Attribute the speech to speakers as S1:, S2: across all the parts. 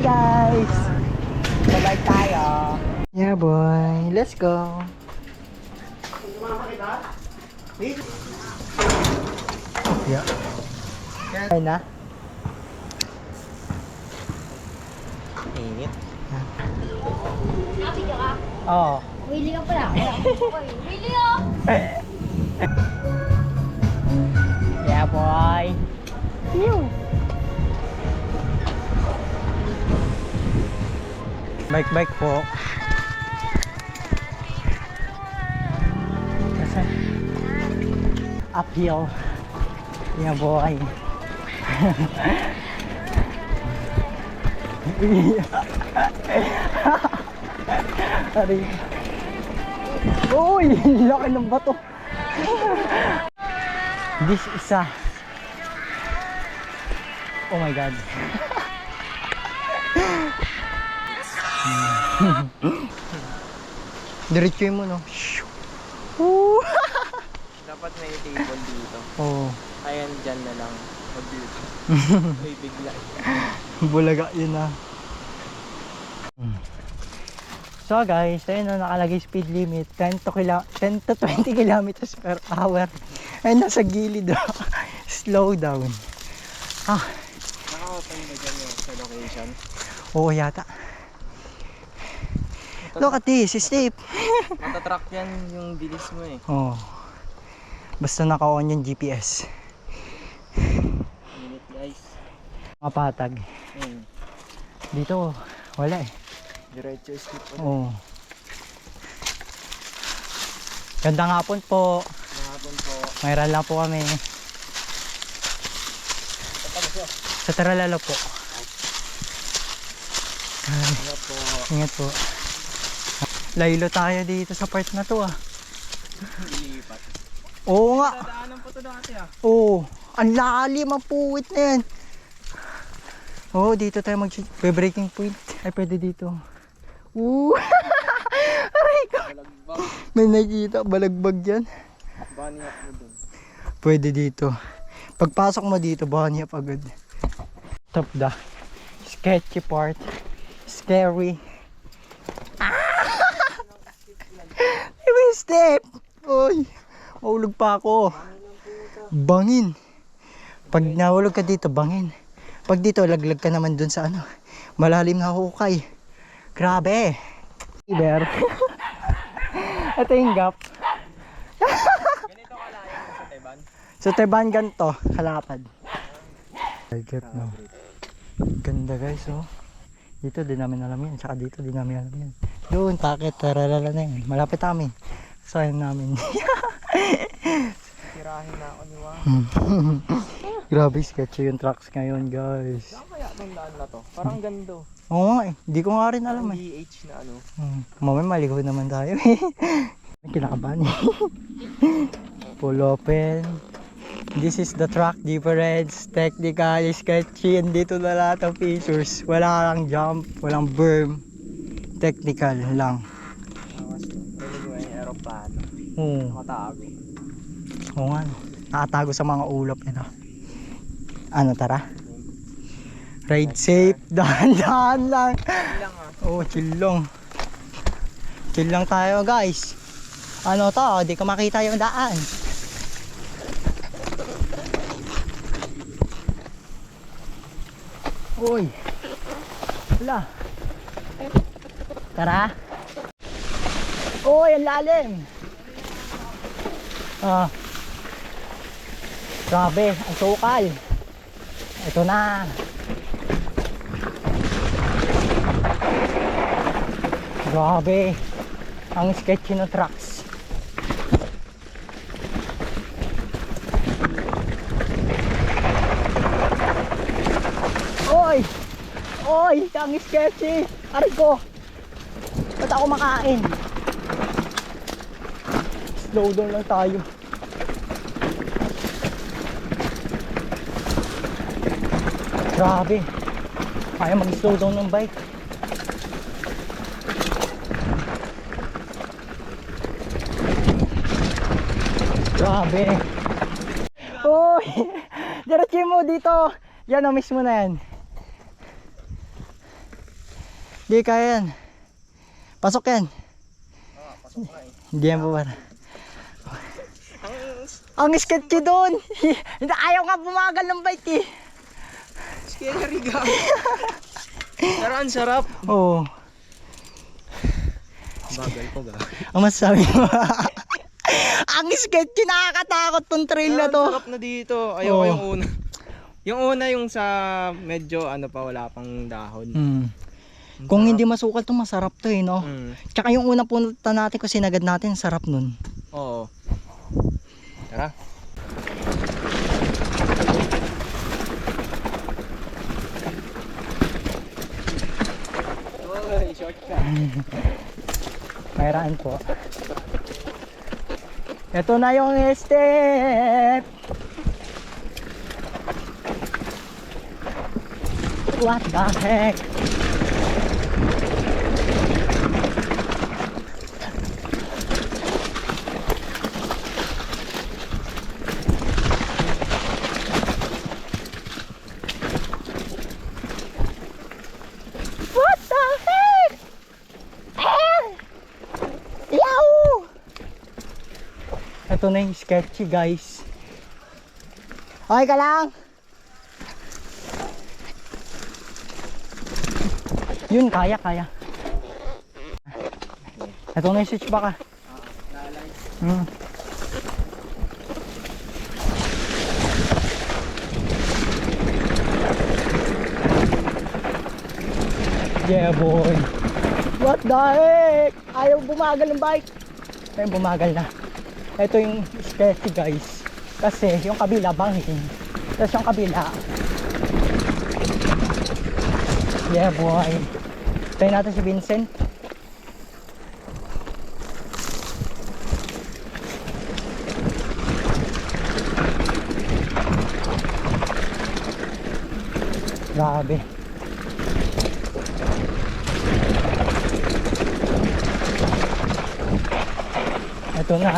S1: guys! Bye-bye tayo! Yeah boy, let's go! Yeah. Ay na? Init.
S2: Nakapigyo ka?
S1: Oo.
S2: Willy ka pala. Willy oh!
S1: Yeah boy! Phew! Bike po. Kasi uphill. Yeah boy. Aray. Uy! Laki ng bato. This is a... Oh my god. Diretso mo no.
S3: Dapat may table dito.
S1: Oh.
S3: Ayan, dyan na lang. Mag-dito. May bigla.
S1: Bulaga yun ah. So guys, ayun na nakalagay speed limit 10 to 20 kilometers per hour. Ay nasa gilid oh. Slow down. Ah.
S3: Naka-open ba dyan yung sa location?
S1: Oo yata. Look at this, it's safe.
S3: Matatrack yan yung bilis mo eh.
S1: Oh. Basta naka-on yung GPS.
S3: Minute guys.
S1: Mapatag. Dito wala eh.
S3: Diretso skip po.
S1: Oh. Gandang hapon po.
S3: Mahapon po.
S1: Mayroon lang po kami. Sa Taralalo po. Ay,
S3: Ingat po.
S1: ingat po. Laylo tayo dito sa part na to ah.
S3: Lilipat.
S1: Oo nga.
S3: Dadaanan po to dati ah.
S1: Oo. Ang lalim ang puwit na yan. Oo, dito tayo mag-breaking point. Ay, pwede dito. Oo. Aray ko.
S3: Balagbag.
S1: May nakikita, balagbag yan.
S3: Bunny up mo dun.
S1: Pwede dito. Pagpasok mo dito, bunny up agad. Top the sketchy part. Scary. Iba yung step. Uy, mahulog pa ako. Bangin. Pag nahulog ka dito, bangin. Pag dito, laglag ka naman dun sa ano, malalim na hukay. Grabe. Iber. Ito yung gap.
S3: Ganito kalayo mo sa Teban?
S1: Sa Teban ganito, kalapad. Gap no. Ganda guys oh. Dito din namin alam yan. Saka dito din namin alam yan. Doon, takit, taralala na yan. Malapit namin. Sayang namin.
S3: Tirahin na ako ni Wang.
S1: Grabe, sketchy yung tracks ngayon guys.
S3: Saan kaya itong daan na to? Parang gando.
S1: Oo nga eh. Di ko nga rin alam
S3: Parang
S1: eh.
S3: DH na ano.
S1: Mamaya maligaw naman tayo May kinakabahan eh. Full open. This is the track difference. Technical, sketchy. Andito na lahat ng features. Wala lang jump, walang berm. Technical lang.
S3: Tapos, pwede mo yung aeroplano.
S1: Oo.
S3: Nakatago.
S1: Oo nga. Nakatago sa mga ulap ito. Ano tara? Ride safe. Dahan-dahan lang.
S3: lang ah.
S1: Oo, chill lang. Chill lang tayo guys. Ano to? Di ko makita yung daan. Uy. Wala. Tara. Uy, ang lalim. Ah. Grabe, ang sukal. Ito na. Grabe. Ang sketchy ng tracks. Oy! Oy! Ang sketchy! Aray ko! Ba't ako makain? Slow down lang tayo. Grabe! Kaya mag-slow down ng bike. Grabe! Oy! Diretso mo dito! Yan o, mismo na yan. Hindi kaya yan. Pasok yan.
S3: Pasok na eh.
S1: Hindi yan po para. Ang sketchy doon. Ayaw nga bumagal ng bike eh.
S3: Scary ga. Pero ang sarap.
S1: Oo.
S3: Bagal ko ga.
S1: Ang masasabi mo. Ang sketchy, nakakatakot tong trail na
S3: Ang
S1: to.
S3: sarap na dito. Ayoko
S1: Oo.
S3: yung una. Yung una yung sa medyo ano pa wala pang dahon.
S1: Hmm.
S3: Ang
S1: Kung
S3: sarap.
S1: hindi masukal to, masarap to eh, no? Tsaka yung unang punta natin kung sinagad natin, sarap nun.
S3: Oo. Tara. Oy, shortcut.
S1: Kairaan po. Ito na yung step. What the heck? What the heck? Yahoo! Ito na yung sketchy, guys. Okay ka lang? Yun, kaya. Ito na yung switchback ah. Hmm. Yeah boy. What the heck? Ayaw bumagal ng bike. Ayaw bumagal na. Ito yung sketchy guys. Kasi yung kabila bangin. Tapos yung kabila. Yeah boy. Tayo natin si Vincent. Grabe. Ito na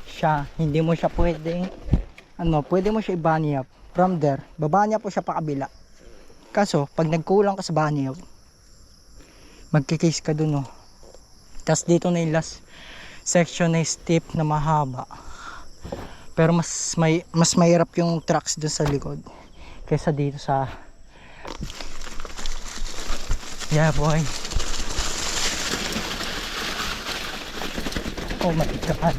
S1: siya. Hindi mo siya pwedeng pwede mo siya i-bunny up from there. Babanya po siya pa kabila. Kaso pag nagkulang ka sa bunny up, magkikase ka dun, oh. Tapos dito na yung last section na steep na mahaba. Pero mas mahirap yung tracks dun sa likod kaysa dito sa yeah boy. Oh my god.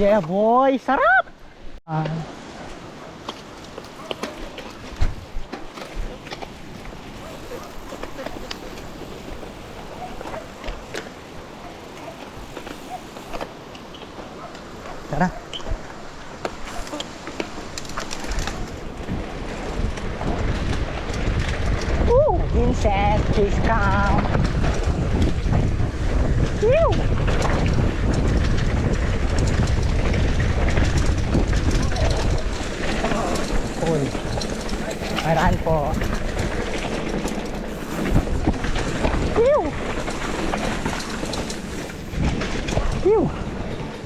S1: Yeah boy, sarap! Tara. Vincent, please come. Woo! Cool. Maraan po. Woo! Woo!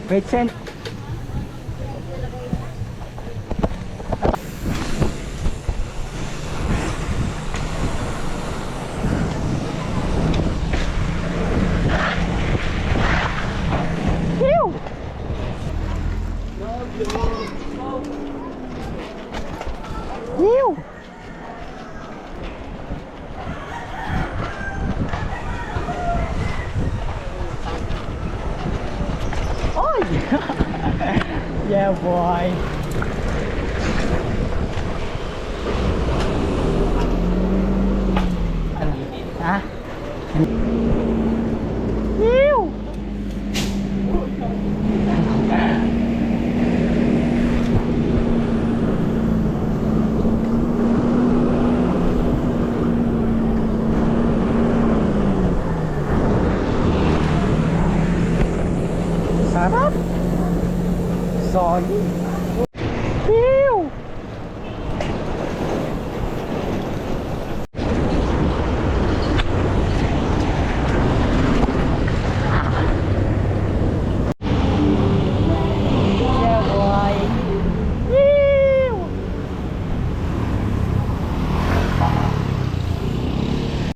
S1: Vincent. Woo! Oh! Yeah, boy. Ano? Ha? Woo! Sarap. Solid.